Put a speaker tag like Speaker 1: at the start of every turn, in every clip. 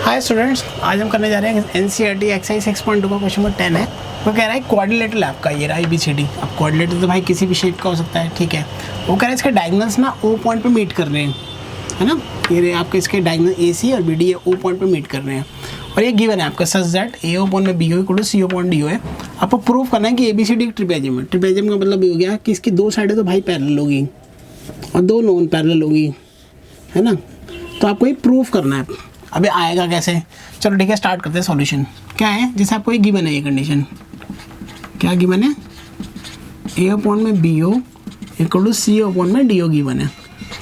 Speaker 1: Hi students, आज हम करने जा रहे हैं एनसीईआरटी एक्सरसाइज 6.2 का क्वेश्चन नंबर 10 है। वो कह रहा है क्वाड्रिलेटरल आपका ये रहा ABCD। अब क्वाड्रिलेटरल तो भाई किसी भी शेप का हो सकता है, ठीक है। वो कह रहा है इसके डायगोनल्स ना O पॉइंट पे मीट कर रहे हैं, है ना। ये आपके इसके डायगोनल AC और BD O पॉइंट पे मीट कर रहे हैं और ये गिवन है आपका सच दैट AO पॉइंट में BO equal to CO point DO है। आपको प्रूव करना है कि ABCD एक ट्रिपेजियम है। ट्रिपेजियम का मतलब ये हो गया कि इसकी दो साइडें तो भाई पैरेलल होगी और दो नॉन पैरेलल होगी, है ना। तो आपको ये प्रूफ करना है। अबे आएगा कैसे? चलो ठीक है, स्टार्ट करते हैं सॉल्यूशन। क्या है, जैसे आपको ये गिवन है, ये कंडीशन क्या गिवन है, AO पॉइंट में BO equal to CO point में DO गिवन है।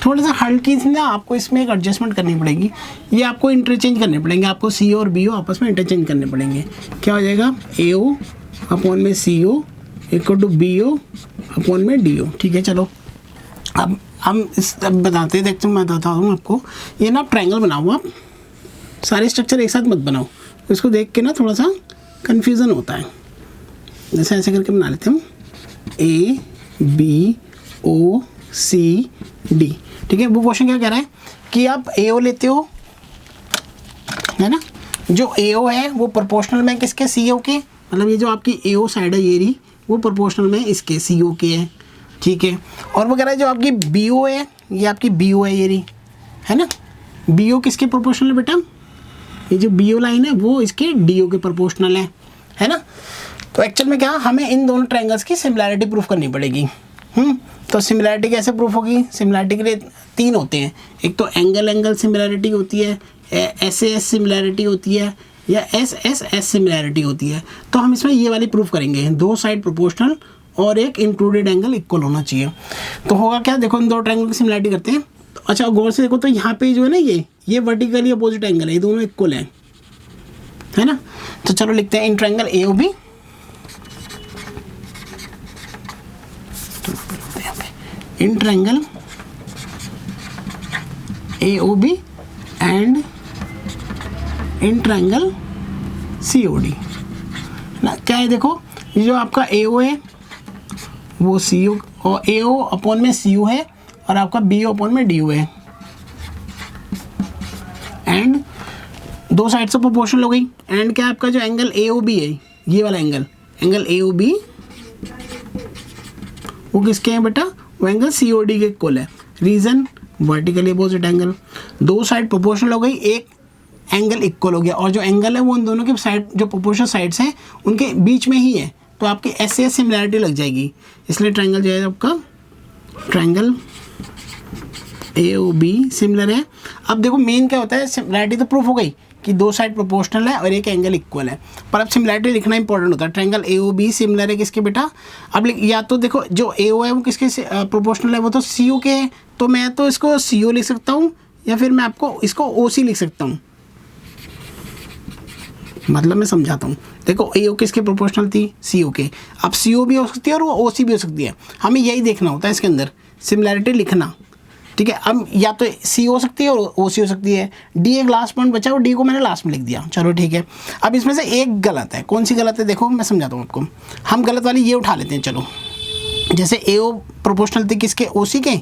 Speaker 1: थोड़ा सा हल्की सी ना आपको इसमें एक एडजस्टमेंट करनी पड़ेगी, ये आपको इंटरचेंज करने पड़ेंगे। आपको CO और BO आपस में इंटरचेंज करने पड़ेंगे। क्या हो जाएगा, AO अपॉन में CO equal to BO upon में DO। ठीक है, चलो अब हम अब बताते हैं, देखते मैं बताता हूँ आपको। ये ना ट्रायंगल बनाओ, आप सारे स्ट्रक्चर एक साथ मत बनाओ, इसको देख के ना थोड़ा सा कन्फ्यूज़न होता है। जैसे ऐसे करके बना लेते हैं हम ABOCD। ठीक है, वो क्वेश्चन क्या कह रहा है कि आप AO लेते हो, है ना। जो AO है वो प्रोपोर्शनल में किसके, CO के। मतलब ये जो आपकी AO साइड है ये रही, वो प्रोपोर्शनल में इसके CO के है, ठीक है। और वो कह रहा है जो आपकी BO है, ये आपकी BO है ये रही, है ना। BO किसके प्रोपोर्शनल है बेटा, ये जो BO लाइन है वो इसके DO के प्रोपोर्शनल है ना। तो एक्चुअल में क्या, हमें इन दोनों ट्रायंगल्स की सिमिलैरिटी प्रूफ करनी पड़ेगी। तो सिमिलैरिटी कैसे प्रूफ होगी? सिमिलैरिटी के लिए तीन होते हैं। एक तो एंगल सिमिलैरिटी होती है, SAS सिमिलैरिटी होती है, या SSS सिमिलैरिटी होती है। तो हम इसमें ये वाली प्रूफ करेंगे, दो साइड प्रोपोर्शनल और एक इंक्लूडेड एंगल इक्वल होना चाहिए। तो होगा क्या, देखो इन दो ट्रायंगल की सिमिलैरिटी करते हैं। तो अच्छा गौर से देखो, तो यहाँ पे जो है ना ये वर्टिकली अपोजिट एंगल है, ये दोनों इक्वल है ना। तो चलो लिखते हैं in triangle AOB, in triangle AOB and in triangle COD ना। क्या है देखो, ये जो आपका AO है वो CO और AO अपॉन में CO है और आपका BO अपॉन में DO है। एंड दो साइड से प्रोपोर्शनल हो गई। एंड क्या आपका जो एंगल AOB है, ये वाला एंगल AOB वो किसके हैं बेटा, वो एंगल COD के इक्वल है। रीजन वर्टिकली अपोजिट एंगल, दो साइड प्रोपोर्शनल हो गई, एक एंगल इक्वल हो गया। और जो एंगल है वो उन दोनों के साइड, जो प्रोपोर्शनल साइड्स हैं उनके बीच में ही है, तो आपकी SAS सिमिलैरिटी लग जाएगी। इसलिए ट्रायंगल जो है आपका ट्रायंगल AOB सिमिलर है। अब देखो मेन क्या होता है, सिमिलैरिटी तो प्रूफ हो गई कि दो साइड प्रोपोर्शनल है और एक एंगल इक्वल है, पर अब सिमिलैरिटी लिखना इंपॉर्टेंट होता है। ट्रायंगल AOB सिमिलर है किसके बेटा, अब या तो देखो जो AO है वो किसके प्रोपोर्शनल है, वो तो CO के है। तो मैं तो इसको CO लिख सकता हूँ या फिर मैं आपको इसको OC लिख सकता हूँ। मतलब मैं समझाता हूँ, देखो AO किसके प्रोपोर्शनल थी, CO के। अब CO भी हो सकती है और वो OC भी हो सकती है, हमें यही देखना होता है इसके अंदर सिमिलैरिटी लिखना, ठीक है। अब या तो C हो सकती है और OC हो सकती है। D एक लास्ट पॉइंट बचा, और D को मैंने लास्ट में लिख दिया, चलो ठीक है। अब इसमें से एक गलत है, कौन सी गलत है देखो मैं समझाता हूँ आपको। हम गलत वाली ये उठा लेते हैं, चलो। जैसे AO प्रोपोर्शनल थी किसके, OC के,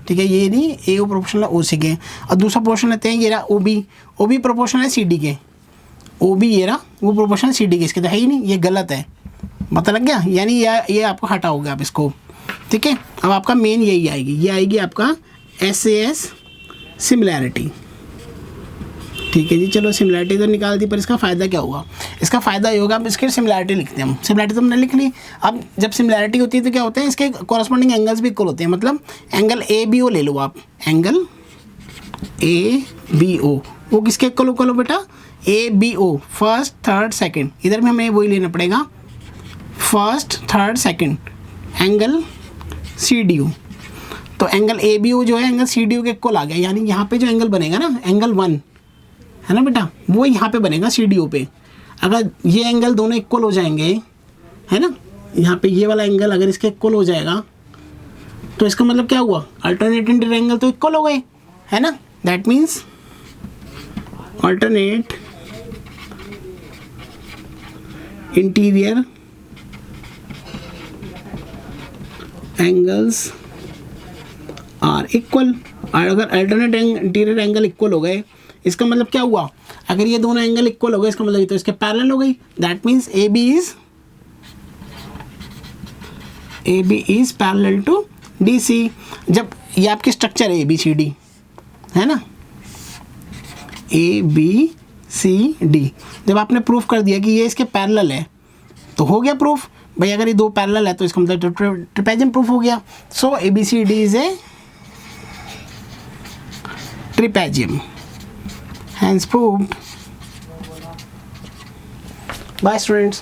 Speaker 1: ठीक है। ये नहीं, AO प्रोपोर्शनल है OC के। और दूसरा प्रोपोर्शनल लेते हैं, ये रहा OB प्रोपोर्शनल है CD के। OB ये रहा, वो प्रोपोर्शनल CD के, इसके तो है ही नहीं, ये गलत है। पता लग गया, यानी ये आपको हटाओगे आप इसको, ठीक है। अब आपका मेन यही आएगी, ये आएगी आपका SAS सिमिलैरिटी, ठीक है जी। चलो सिमिलैरिटी तो निकाल दी, पर इसका फ़ायदा क्या होगा, इसका फ़ायदा ये होगा, अब इसकी सिमिलैरिटी लिखते हैं हम। सिमिलैरिटी तो हमने लिख ली। अब जब सिमिलैरिटी होती है तो क्या होता है, इसके कॉरस्पॉन्डिंग एंगल्स भी इक्वल होते हैं। मतलब एंगल ABO ले लो आप, एंगल ABO वो किसके इक्वल हो बेटा, ABO फर्स्ट थर्ड सेकेंड। इधर में हमें वही लेना पड़ेगा, first third second angle CDO। तो एंगल ABO जो है एंगल CDO के इक्वल आ गया, यानी यहाँ पे जो एंगल बनेगा ना, एंगल 1 है ना बेटा, वो यहाँ पे बनेगा CDO पे। अगर ये एंगल दोनों इक्वल हो जाएंगे, है ना, यहाँ पे ये वाला एंगल अगर इसके इक्वल हो जाएगा तो इसका मतलब क्या हुआ, अल्टरनेट इंटीरियर एंगल तो इक्वल हो गए, है ना। That means alternate interior angles are equal. और अगर अल्टरनेट इंटीरियर एंगल इक्वल हो गए, इसका मतलब क्या हुआ, अगर ये दोनों एंगल इक्वल हो गए इसका मतलब ये तो इसके पैरेलल हो गई, that means A B is parallel to D C. जब ये आपकी स्ट्रक्चर है ए बी सी डी है ना, ए बी सी डी, जब आपने प्रूफ कर दिया कि ये इसके पैरेलल है तो हो गया प्रूफ भाई। अगर ये दो पैरेलल है तो इसका मतलब ट्रिपेजियम प्रूफ हो गया। So A B C D is a trapezium, hence proved। Bye students।